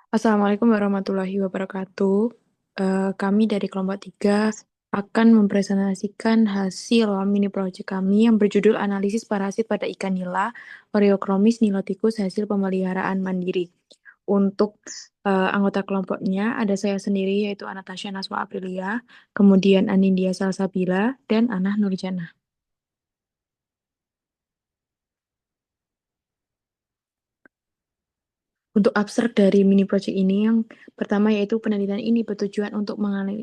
Assalamualaikum warahmatullahi wabarakatuh. Kami dari kelompok 3 akan mempresentasikan hasil mini project kami yang berjudul Analisis Parasit pada Ikan Nila, Oreochromis niloticus hasil pemeliharaan mandiri. Untuk anggota kelompoknya ada saya sendiri yaitu Anastasia Naswa Aprilia, kemudian Anindya Salsabila, dan Anah Nurjana. Untuk abstrak dari mini project ini, yang pertama yaitu penelitian ini bertujuan untuk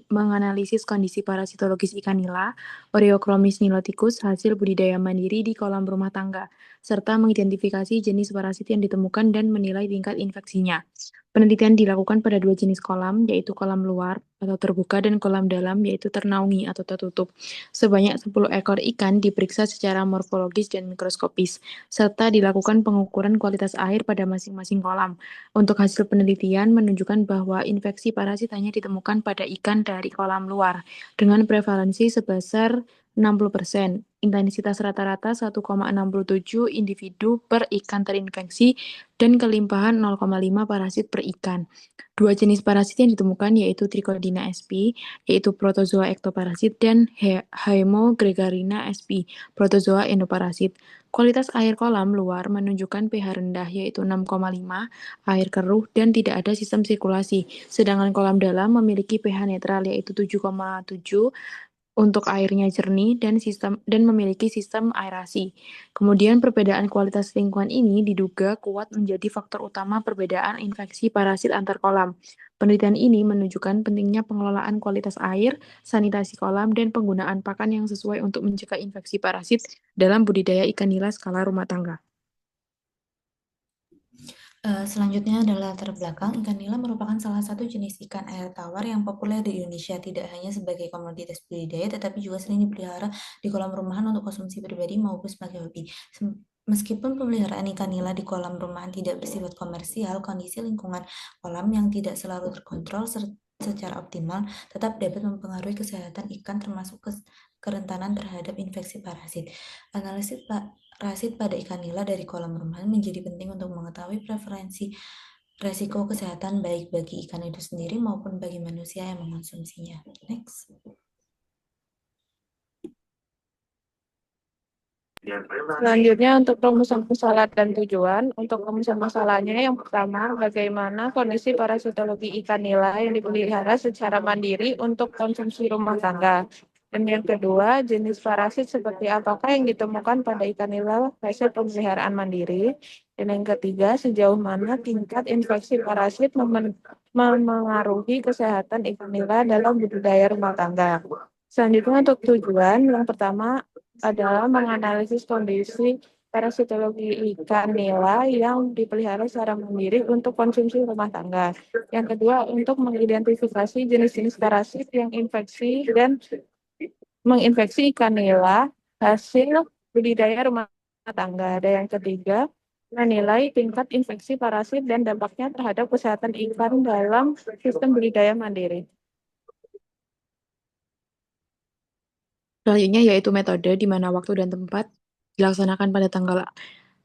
menganalisis kondisi parasitologis ikan nila, Oreochromis niloticus, hasil budidaya mandiri di kolam rumah tangga, serta mengidentifikasi jenis parasit yang ditemukan dan menilai tingkat infeksinya. Penelitian dilakukan pada dua jenis kolam, yaitu kolam luar atau terbuka dan kolam dalam, yaitu ternaungi atau tertutup. Sebanyak 10 ekor ikan diperiksa secara morfologis dan mikroskopis, serta dilakukan pengukuran kualitas air pada masing-masing kolam. Untuk hasil penelitian menunjukkan bahwa infeksi parasit hanya ditemukan pada ikan dari kolam luar, dengan prevalensi sebesar 60%. Intensitas rata-rata 1,67 individu per ikan terinfeksi dan kelimpahan 0,5 parasit per ikan. Dua jenis parasit yang ditemukan yaitu Trichodina sp, yaitu protozoa ektoparasit, dan Haemogregarina sp, protozoa endoparasit. Kualitas air kolam luar menunjukkan pH rendah yaitu 6,5, air keruh, dan tidak ada sistem sirkulasi. Sedangkan kolam dalam memiliki pH netral yaitu 7,7 untuk airnya jernih dan memiliki sistem aerasi. Kemudian perbedaan kualitas lingkungan ini diduga kuat menjadi faktor utama perbedaan infeksi parasit antar kolam. Penelitian ini menunjukkan pentingnya pengelolaan kualitas air, sanitasi kolam, dan penggunaan pakan yang sesuai untuk mencegah infeksi parasit dalam budidaya ikan nila skala rumah tangga. Selanjutnya adalah latar belakang. Ikan nila merupakan salah satu jenis ikan air tawar yang populer di Indonesia, tidak hanya sebagai komoditas budidaya, tetapi juga sering dipelihara di kolam rumahan untuk konsumsi pribadi maupun sebagai hobi. Meskipun pemeliharaan ikan nila di kolam rumahan tidak bersifat komersial, kondisi lingkungan kolam yang tidak selalu terkontrol secara optimal tetap dapat mempengaruhi kesehatan ikan, termasuk kerentanan terhadap infeksi parasit. Analisis parasit pada ikan nila dari kolam rumahan menjadi penting untuk mengetahui preferensi resiko kesehatan baik bagi ikan itu sendiri maupun bagi manusia yang mengonsumsinya. Next. Selanjutnya untuk rumusan masalah dan tujuan. Untuk rumusan masalahnya yang pertama, bagaimana kondisi parasitologi ikan nila yang dipelihara secara mandiri untuk konsumsi rumah tangga. Dan yang kedua, jenis parasit seperti apakah yang ditemukan pada ikan nila hasil pemeliharaan mandiri. Dan yang ketiga, sejauh mana tingkat infeksi parasit memengaruhi kesehatan ikan nila dalam budidaya rumah tangga. Selanjutnya untuk tujuan, yang pertama adalah menganalisis kondisi parasitologi ikan nila yang dipelihara secara mandiri untuk konsumsi rumah tangga. Yang kedua, untuk mengidentifikasi jenis-jenis parasit yang infeksi dan menginfeksi ikan nila hasil budidaya rumah tangga. Dan yang ketiga, menilai tingkat infeksi parasit dan dampaknya terhadap kesehatan ikan dalam sistem budidaya mandiri. Selanjutnya yaitu metode di mana waktu dan tempat dilaksanakan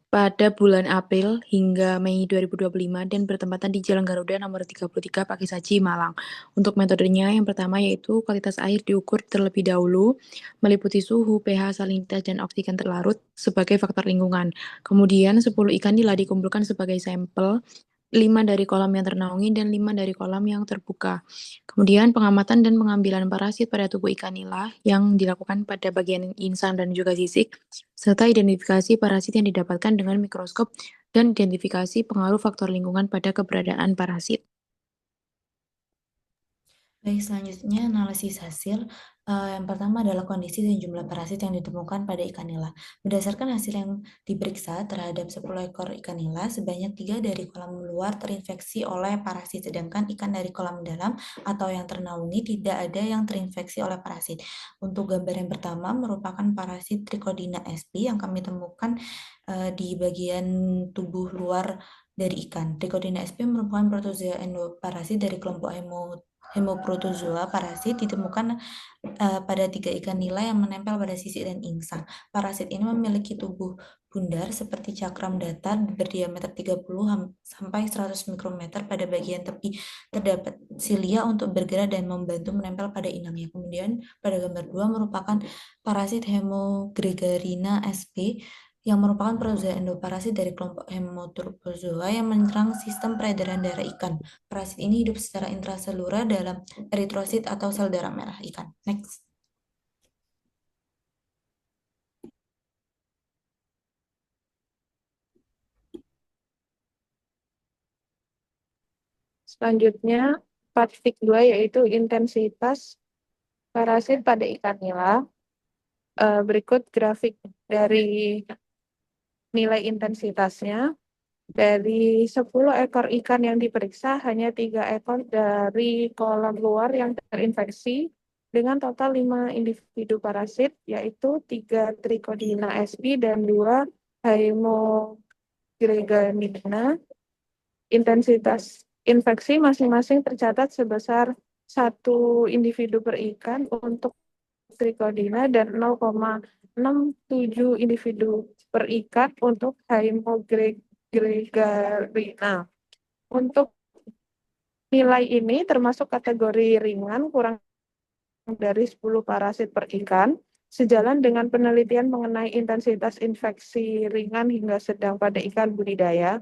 pada bulan April hingga Mei 2025 dan bertempatan di Jalan Garuda nomor 33 Pakisaji, Malang. Untuk metodenya yang pertama yaitu kualitas air diukur terlebih dahulu, meliputi suhu, pH, salinitas, dan oksigen terlarut sebagai faktor lingkungan. Kemudian 10 ikan nila dikumpulkan sebagai sampel, 5 dari kolam yang ternaungi dan 5 dari kolam yang terbuka. Kemudian pengamatan dan pengambilan parasit pada tubuh ikan nila yang dilakukan pada bagian insang dan juga sisik, serta identifikasi parasit yang didapatkan dengan mikroskop dan identifikasi pengaruh faktor lingkungan pada keberadaan parasit. Baik, selanjutnya analisis hasil. Yang pertama adalah kondisi dan jumlah parasit yang ditemukan pada ikan nila. Berdasarkan hasil yang diperiksa terhadap 10 ekor ikan nila, sebanyak 3 dari kolam luar terinfeksi oleh parasit, sedangkan ikan dari kolam dalam atau yang ternaungi tidak ada yang terinfeksi oleh parasit. Untuk gambar yang pertama merupakan parasit Trichodina sp yang kami temukan di bagian tubuh luar dari ikan. Trichodina sp merupakan protozoa endoparasit dari kelompok Hemoprotozoa parasit ditemukan pada 3 ikan nila yang menempel pada sisik dan insang. Parasit ini memiliki tubuh bundar seperti cakram datar berdiameter 30 sampai 100 mikrometer. Pada bagian tepi terdapat silia untuk bergerak dan membantu menempel pada inangnya. Kemudian pada gambar 2 merupakan parasit Hemogregarina sp yang merupakan protozoa endoparasit dari kelompok Hemotrophozoa yang menyerang sistem peredaran darah ikan. Parasit ini hidup secara intraseluler dalam eritrosit atau sel darah merah ikan. Next. Selanjutnya, praktik 2 yaitu intensitas parasit pada ikan nila. Berikut grafik dari nilai intensitasnya. Dari 10 ekor ikan yang diperiksa, hanya 3 ekor dari kolam luar yang terinfeksi dengan total 5 individu parasit, yaitu 3 Trichodina sp dan 2 Haemogreganina. Intensitas infeksi masing-masing tercatat sebesar 1 individu per ikan untuk Trichodina dan 0,67 individu per ikan untuk Haemogregarina. Untuk nilai ini termasuk kategori ringan, kurang dari 10 parasit per ikan, sejalan dengan penelitian mengenai intensitas infeksi ringan hingga sedang pada ikan budidaya.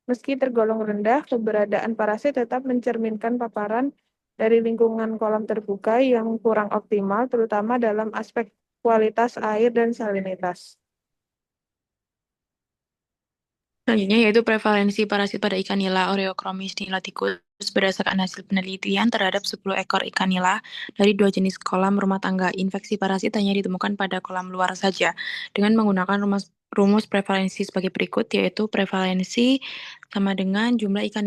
Meski tergolong rendah, keberadaan parasit tetap mencerminkan paparan dari lingkungan kolam terbuka yang kurang optimal, terutama dalam aspek kualitas air dan salinitas. Selanjutnya yaitu prevalensi parasit pada ikan nila Oreochromis niloticus berdasarkan hasil penelitian terhadap 10 ekor ikan nila dari 2 jenis kolam rumah tangga. Infeksi parasit hanya ditemukan pada kolam luar saja dengan menggunakan rumus prevalensi sebagai berikut, yaitu prevalensi sama dengan jumlah ikan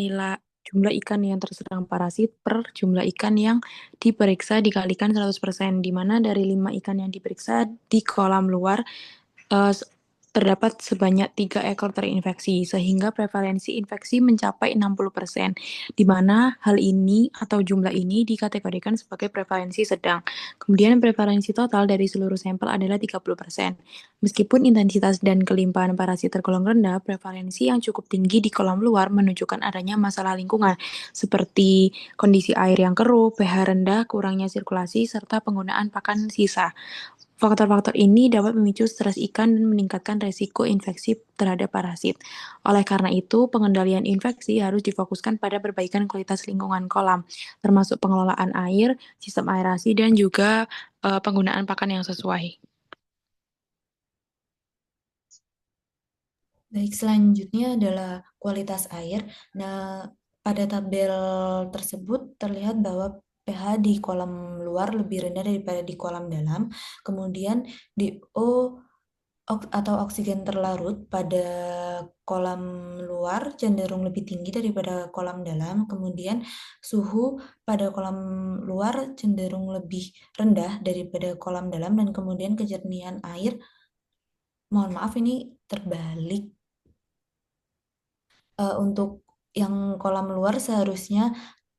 yang terserang parasit per jumlah ikan yang diperiksa dikalikan 100%, di mana dari 5 ikan yang diperiksa di kolam luar terdapat sebanyak 3 ekor terinfeksi, sehingga prevalensi infeksi mencapai 60%, di mana hal ini atau jumlah ini dikategorikan sebagai prevalensi sedang. Kemudian prevalensi total dari seluruh sampel adalah 30%. Meskipun intensitas dan kelimpahan parasit tergolong rendah, prevalensi yang cukup tinggi di kolam luar menunjukkan adanya masalah lingkungan, seperti kondisi air yang keruh, pH rendah, kurangnya sirkulasi, serta penggunaan pakan sisa. Faktor-faktor ini dapat memicu stres ikan dan meningkatkan resiko infeksi terhadap parasit. Oleh karena itu, pengendalian infeksi harus difokuskan pada perbaikan kualitas lingkungan kolam, termasuk pengelolaan air, sistem aerasi, dan juga penggunaan pakan yang sesuai. Baik, selanjutnya adalah kualitas air. Nah, pada tabel tersebut terlihat bahwa pH di kolam luar lebih rendah daripada di kolam dalam. Kemudian DO atau oksigen terlarut pada kolam luar cenderung lebih tinggi daripada kolam dalam. Kemudian suhu pada kolam luar cenderung lebih rendah daripada kolam dalam, dan kemudian kejernihan air, mohon maaf ini terbalik. Untuk yang kolam luar seharusnya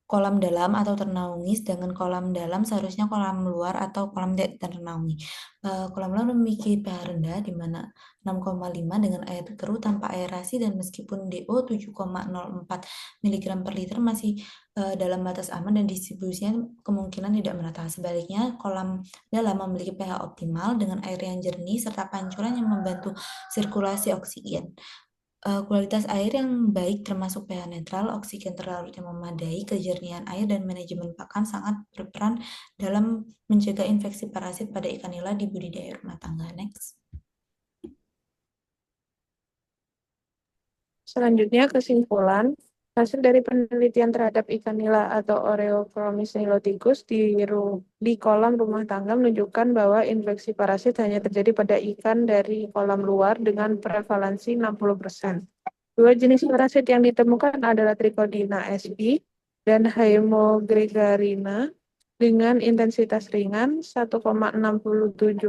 kolam dalam atau ternaungi, sedangkan kolam dalam seharusnya kolam luar atau kolam tidak ternaungi. Kolam luar memiliki pH rendah di mana 6,5 dengan air keruh tanpa aerasi, dan meskipun DO 7,04 mg per liter masih dalam batas aman dan distribusinya kemungkinan tidak merata. Sebaliknya, kolam dalam memiliki pH optimal dengan air yang jernih serta pancuran yang membantu sirkulasi oksigen. Kualitas air yang baik termasuk pH netral, oksigen terlarut yang memadai, kejernihan air, dan manajemen pakan sangat berperan dalam mencegah infeksi parasit pada ikan nila di budidaya rumah tangga. Next. Selanjutnya, kesimpulan. Hasil dari penelitian terhadap ikan nila atau Oreochromis niloticus di kolam rumah tangga menunjukkan bahwa infeksi parasit hanya terjadi pada ikan dari kolam luar dengan prevalensi 60%. Dua jenis parasit yang ditemukan adalah Trichodina sp dan Haemogregarina dengan intensitas ringan 1,67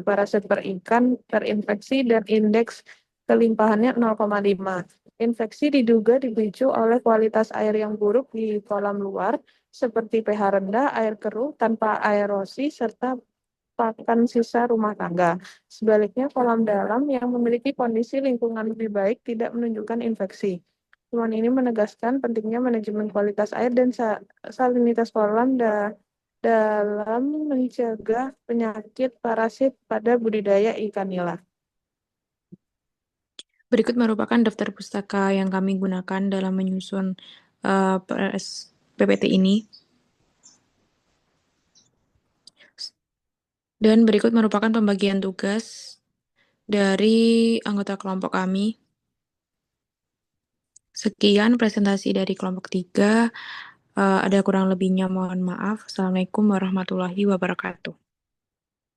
parasit per ikan terinfeksi dan indeks kelimpahannya 0,5. Infeksi diduga dipicu oleh kualitas air yang buruk di kolam luar, seperti pH rendah, air keruh, tanpa aerosi, serta pakan sisa rumah tangga. Sebaliknya, kolam dalam yang memiliki kondisi lingkungan lebih baik tidak menunjukkan infeksi. Temuan ini menegaskan pentingnya manajemen kualitas air dan salinitas kolam dalam mencegah penyakit parasit pada budidaya ikan nila. Berikut merupakan daftar pustaka yang kami gunakan dalam menyusun PPT ini. Dan berikut merupakan pembagian tugas dari anggota kelompok kami. Sekian presentasi dari kelompok 3. Ada kurang lebihnya mohon maaf. Assalamualaikum warahmatullahi wabarakatuh.